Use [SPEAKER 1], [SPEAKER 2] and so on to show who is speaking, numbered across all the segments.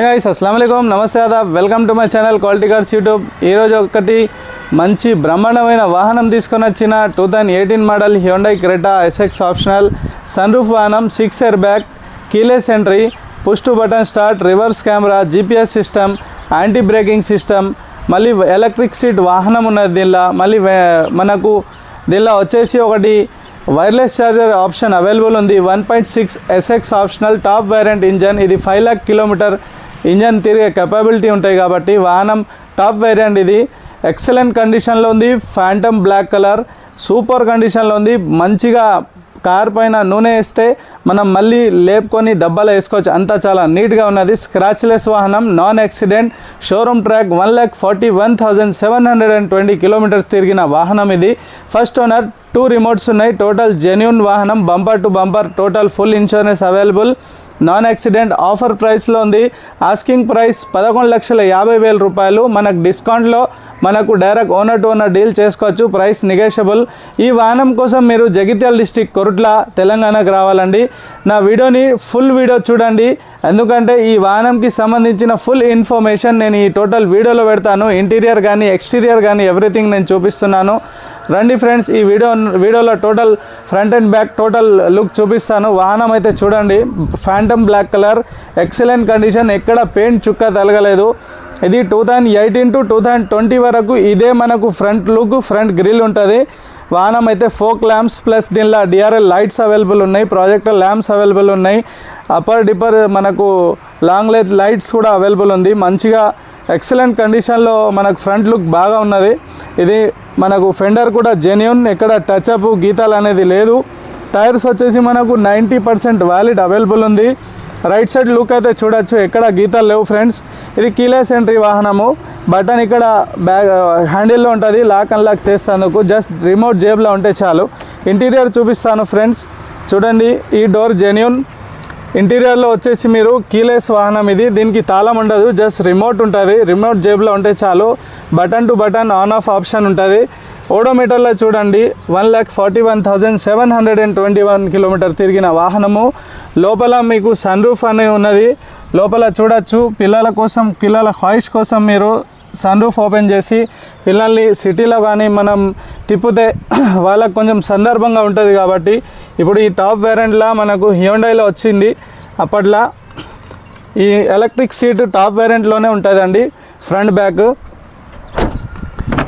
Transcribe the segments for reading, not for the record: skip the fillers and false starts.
[SPEAKER 1] Guys అస్సలాము అలైకుం నమస్తే ఆదాబ్ welcome to my channel quality cars YouTube. ఈరోజు ఒకటి మంచి బ్రహ్మాండమైన వాహనం తీసుకొని వచ్చిన 2018 model Hyundai Creta SX optional sun roof వాహనం, 6 air bag, keyless entry, push to button start, reverse camera, GPS system, anti braking system, మళ్ళీ ఎలక్ట్రిక్ సీట్ వాహనం ఉన్నది. దీనిలో మళ్ళీ మనకు దీనిలో వచ్చేసి ఒకటి వైర్లెస్ ఛార్జర్ ఆప్షన్ అవైలబుల్ ఉంది. 1.6 SX optional top variant engine. ఇది 5 లక్ష కిలోమీటర్ ఇంజన్ తిరిగే కెపాబిలిటీ ఉంటాయి కాబట్టి వాహనం టాప్ వేరియంట్. ఇది ఎక్సలెంట్ కండిషన్లో ఉంది. ఫ్యాంటమ్ బ్లాక్ కలర్ సూపర్ కండిషన్లో ఉంది. మంచిగా కార్ పైన నూనె వేస్తే మనం మళ్ళీ లేపుకొని డబ్బాలో వేసుకోవచ్చు, అంతా చాలా నీట్గా ఉన్నది. స్క్రాచ్లెస్ వాహనం, non accident, showroom track, 1,41,720 kilometres తిరిగిన వాహనం ఇది. ఫస్ట్ ఓనర్, 2 రిమోట్స్ ఉన్నాయి. టోటల్ జెన్యూన్ వాహనం, bumper to bumper, total full insurance available, non accident. Offer ప్రైస్లో ఉంది. ఆస్కింగ్ ప్రైస్ 11,50,000 రూపాయలు. మనకు డిస్కౌంట్లో మనకు direct owner to owner deal చేసుకోవచ్చు. Price negotiable. ఈ వాహనం కోసం మీరు జగిత్యాల డిస్టిక్ కొరుట్ల తెలంగాణకు రావాలండి. నా వీడియోని ఫుల్ వీడియో చూడండి, ఎందుకంటే ఈ వాహనంకి సంబంధించిన ఫుల్ ఇన్ఫర్మేషన్ నేను ఈ టోటల్ వీడియోలో పెడతాను. ఇంటీరియర్ కానీ ఎక్స్టీరియర్ కానీ ఎవ్రీథింగ్ నేను చూపిస్తున్నాను. రండి ఫ్రెండ్స్, ఈ వీడియోలో total front and back total look చూపిస్తాను. వాహనం అయితే చూడండి, phantom black colour, excellent condition, ఎక్కడ పెయింట్ చుక్క తలగలేదు. ఇది 2018 to 2020 వరకు ఇదే మనకు ఫ్రంట్ లుక్, ఫ్రంట్ గ్రిల్ ఉంటుంది. వాహనం అయితే ఫోక్ ల్యాంప్స్ ప్లస్ దీనిలో డిఆర్ఎల్ లైట్స్ అవైలబుల్ ఉన్నాయి, ప్రాజెక్టర్ ల్యాంప్స్ అవైలబుల్ ఉన్నాయి, అప్పర్ డిప్పర్ మనకు లాంగ్ లెంత్ లైట్స్ కూడా అవైలబుల్ ఉంది. మంచిగా ఎక్సలెంట్ కండిషన్లో మనకు ఫ్రంట్ లుక్ బాగా ఉన్నది. ఇది మనకు ఫెండర్ కూడా జెన్యూన్, ఎక్కడ టచ్అప్ గీతాలు అనేది లేదు. టైర్స్ వచ్చేసి మనకు 90% వ్యాలిడ్ అవైలబుల్ ఉంది. రైట్ సైడ్ లుక్ అయితే చూడొచ్చు, ఎక్కడ గీతాలు లేవు ఫ్రెండ్స్. ఇది కీలెస్ ఎంట్రీ వాహనము. బటన్ ఇక్కడ బ్యాగ్ హ్యాండిల్లో ఉంటుంది, లాక్ అన్లాక్ చేస్తాను. జస్ట్ రిమోట్ జేబులో ఉంటే చాలు. ఇంటీరియర్ చూపిస్తాను ఫ్రెండ్స్, చూడండి. ఈ డోర్ జెన్యూన్. ఇంటీరియర్లో వచ్చేసి మీరు కీలెస్ వాహనం ఇది, దీనికి తాళం ఉండదు, జస్ట్ రిమోట్ ఉంటుంది. రిమోట్ జేబులో ఉంటే చాలు. Button to button on off option ఉంటుంది. ఓడోమీటర్లో చూడండి, 1,41,721 కిలోమీటర్ తిరిగిన వాహనము. లోపల మీకు సన్ రూఫ్ అనేది ఉన్నది. లోపల చూడొచ్చు, పిల్లల కోసం, పిల్లల హాయిష్ కోసం మీరు సన్ రూఫ్ ఓపెన్ చేసి పిల్లల్ని సిటీలో కానీ మనం తిప్పితే వాళ్ళకు కొంచెం సందర్భంగా ఉంటుంది కాబట్టి ఇప్పుడు ఈ టాప్ వేరియంట్లో మనకు హ్యుండైలో వచ్చింది. అప్పట్లో ఈ ఎలక్ట్రిక్ సీట్ టాప్ వేరియంట్లోనే ఉంటుందండి. ఫ్రంట్ బ్యాక్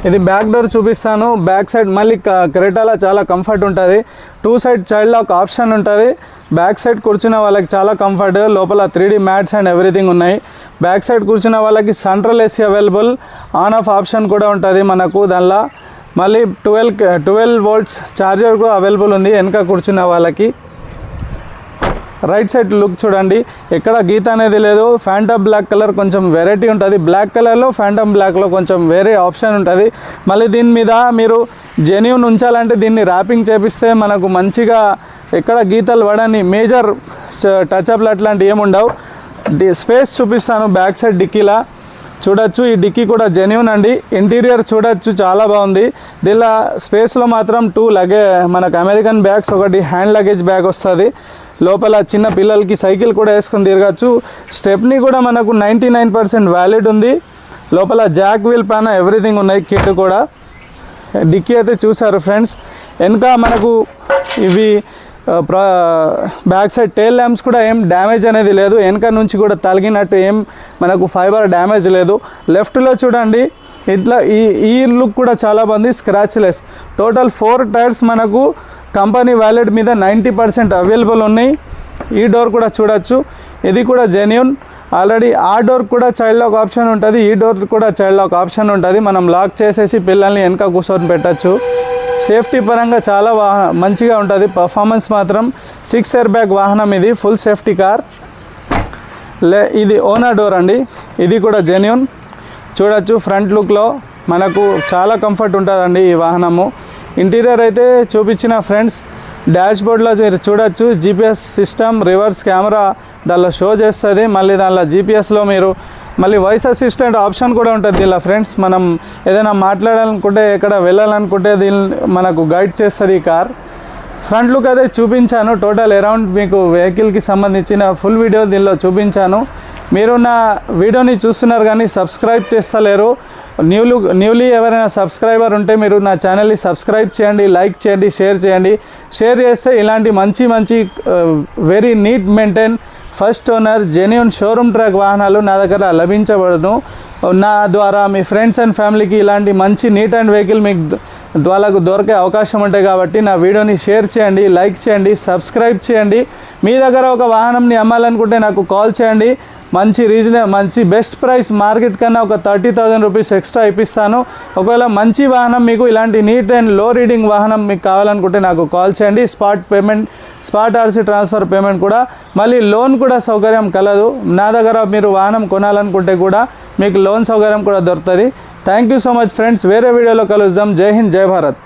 [SPEAKER 1] ఇది బ్యాక్ డోర్ చూపిస్తాను. బ్యాక్ సైడ్ మళ్ళీ క్రెటాలో చాలా కంఫర్ట్ ఉంటుంది. 2 సైడ్ చైల్డ్ లాక్ ఆప్షన్ ఉంటుంది. బ్యాక్ సైడ్ కూర్చున్న వాళ్ళకి చాలా కంఫర్ట్. లోపల 3D మ్యాట్స్ అండ్ ఎవ్రీథింగ్ ఉన్నాయి. బ్యాక్ సైడ్ కూర్చున్న వాళ్ళకి central AC available, on off option కూడా ఉంటుంది మనకు. దానిలో మళ్ళీ 12 వోల్ట్స్ ఛార్జర్ కూడా అవైలబుల్ ఉంది వెనక కూర్చున్న వాళ్ళకి. రైట్ సైడ్ లుక్ చూడండి, ఎక్కడ గీత అనేది లేదు. ఫ్యాంటమ్ బ్లాక్ కలర్ కొంచెం వెరైటీ ఉంటుంది. బ్లాక్ కలర్లో ఫ్యాంటమ్ బ్లాక్లో కొంచెం వేరే ఆప్షన్ ఉంటుంది. మళ్ళీ దీని మీద మీరు జెన్యూన్ ఉంచాలంటే దీన్ని ర్యాపింగ్ చేపిస్తే మనకు మంచిగా ఎక్కడ గీతలు పడని మేజర్ టచ్అప్లు అట్లాంటివి ఏముండవు. స్పేస్ చూపిస్తాను. బ్యాక్ సైడ్ డిక్కీలా చూడొచ్చు, ఈ డిక్కీ కూడా జెన్యూన్ అండి. ఇంటీరియర్ చూడొచ్చు, చాలా బాగుంది. దీనిలో స్పేస్లో మాత్రం 2 మనకు అమెరికన్ బ్యాగ్స్, ఒకటి హ్యాండ్ లగేజ్ బ్యాగ్ వస్తుంది. లోపల చిన్న పిల్లలకి సైకిల్ కూడా వేసుకొని తిరగచ్చు. స్టెప్నీ కూడా మనకు 99% వ్యాలిడ్ ఉంది. లోపల జాక్ వీల్ పైన ఎవ్రీథింగ్ ఉన్నాయి, కిట్ కూడా. డిక్కీ అయితే చూసారు ఫ్రెండ్స్. వెనక మనకు ఇవి బ్యాక్ సైడ్ టెయిల్ ల్యాంప్స్ కూడా ఏం డ్యామేజ్ అనేది లేదు. వెనక నుంచి కూడా తలిగినట్టు ఏం మనకు ఫైబర్ డ్యామేజ్ లేదు. లెఫ్ట్లో చూడండి, ఇట్లా ఈ లుక్ కూడా చాలా బాగుంది. స్క్రాచ్లెస్. టోటల్ 4 టైర్స్ మనకు కంపెనీ వ్యాలిడ్ మీద 90% అవైలబుల్ ఉన్నాయి. ఈ డోర్ కూడా చూడొచ్చు, ఇది కూడా జెన్యూన్. ఆల్రెడీ ఆ డోర్ కూడా చైల్డ్ లాక్ ఆప్షన్ ఉంటుంది, ఈ డోర్ కూడా చైల్డ్ లాక్ ఆప్షన్ ఉంటుంది. మనం లాక్ చేసేసి పిల్లల్ని వెనక కూర్చొని పెట్టచ్చు. సేఫ్టీ పరంగా చాలా మంచిగా ఉంటుంది. పర్ఫార్మెన్స్ మాత్రం 6 ఎయిర్ బ్యాగ్ వాహనం ఇది, ఫుల్ సేఫ్టీ కార్. ఇది ఓనర్ డోర్ అండి, ఇది కూడా జెన్యూన్. చూడొచ్చు, ఫ్రంట్ లుక్లో మనకు చాలా కంఫర్ట్ ఉంటుందండి ఈ వాహనము. ఇంటీరియర్ అయితే చూపించిన ఫ్రెండ్స్. డాష్ బోర్డ్లో మీరు చూడొచ్చు, జీపీఎస్ సిస్టమ్, రివర్స్ కెమెరా దానిలో షో చేస్తుంది. మళ్ళీ దానిలో జీపీఎస్లో మీరు మళ్ళీ వాయిస్ అసిస్టెంట్ ఆప్షన్ కూడా ఉంటుంది దీనిలో ఫ్రెండ్స్. మనం ఏదైనా మాట్లాడాలనుకుంటే, ఎక్కడ వెళ్ళాలనుకుంటే దీన్ని మనకు గైడ్ చేస్తుంది ఈ కార్. ఫ్రంట్ లుక్ అయితే చూపించాను. టోటల్ అరౌండ్ మీకు వెహికల్కి సంబంధించిన ఫుల్ వీడియో దీనిలో చూపించాను. మీరు నా వీడియోని చూస్తున్నారు కానీ సబ్స్క్రైబ్ చేస్తలేరు. న్యూలీ ఎవరైనా సబ్స్క్రైబర్ ఉంటే మీరు నా ఛానల్ని సబ్స్క్రైబ్ చేయండి, లైక్ చేయండి, షేర్ చేయండి. షేర్ చేస్తే ఇలాంటి మంచి very neat maintain first owner genuine showroom track వాహనాలు నా దగ్గర లభించబడును. నా ద్వారా మీ ఫ్రెండ్స్ అండ్ ఫ్యామిలీకి ఇలాంటి మంచి నీట్ అండ్ వెహికల్ మీకు వాళ్ళకు దొరికే అవకాశం ఉంటాయి. కాబట్టి నా వీడియోని షేర్ చేయండి, లైక్ చేయండి, సబ్స్క్రైబ్ చేయండి. మీ దగ్గర ఒక వాహనంని అమ్మాలనుకుంటే నాకు కాల్ చేయండి. మంచి బెస్ట్ ప్రైస్ మార్కెట్ కన్నా ఒక 30,000 రూపీస్ ఎక్స్ట్రా ఇప్పిస్తాను. ఒకవేళ మంచి వాహనం మీకు ఇలాంటి నీట్ అండ్ లో రీడింగ్ వాహనం మీకు కావాలనుకుంటే నాకు కాల్ చేయండి. స్పాట్ ఆర్సీ ట్రాన్స్ఫర్ పేమెంట్ కూడా, మళ్ళీ లోన్ కూడా సౌకర్యం కలదు. నా దగ్గర మీరు వాహనం కొనాలనుకుంటే కూడా మీకు లోన్ సౌకర్యం కూడా దొరుకుతుంది. Thank you so much friends. వేరే వీడియోలో కలుద్దాం. జై హింద్, జై భారత్.